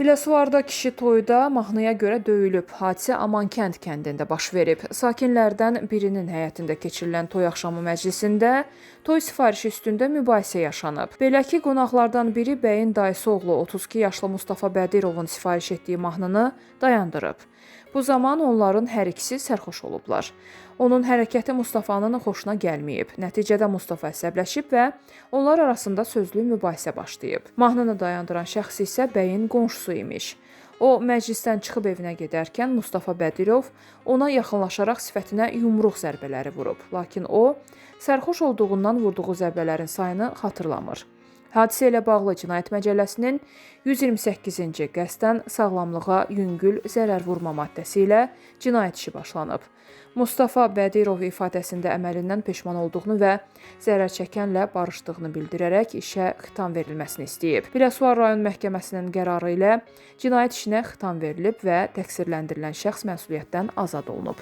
Biləsuvarda kişi toyda mahnıya görə döyülüb. Hadisə Amankənd kəndində baş verib. Sakinlərdən birinin həyətində keçirilən toy axşamı məclisində toy sifarişi üstündə mübahisə yaşanıb. Belə ki, qonaqlardan biri bəyin dayısı oğlu 32 yaşlı Mustafa Bədirovun sifariş etdiyi mahnını dayandırıb. Bu zaman onların hər ikisi sərxoş olublar. Onun hərəkəti Mustafanın xoşuna gəlməyib. Nəticədə Mustafa əsəbləşib və onlar arasında sözlü mübahisə başlayıb. Mahnını dayandıran şəxs isə bəyin qonşusu imiş. O, məclisdən çıxıb evinə gedərkən Mustafa Bədirov ona yaxınlaşaraq sifətinə yumruq zərbələri vurub. Lakin o, sərxoş olduğundan vurduğu zərbələrin sayını xatırlamır. Hadisə ilə bağlı Cinayət Məcəlləsinin 128-ci qəsdən sağlamlığa yüngül zərər vurma maddəsi ilə cinayət işi başlanıb. Mustafa Bədirov ifadəsində əməlindən peşman olduğunu və zərər çəkənlə barışdığını bildirərək işə xitam verilməsini istəyib. Biləsuvar rayon məhkəməsinin qərarı ilə cinayət işinə xitam verilib və təqsirləndirilən şəxs məsuliyyətdən azad olunub.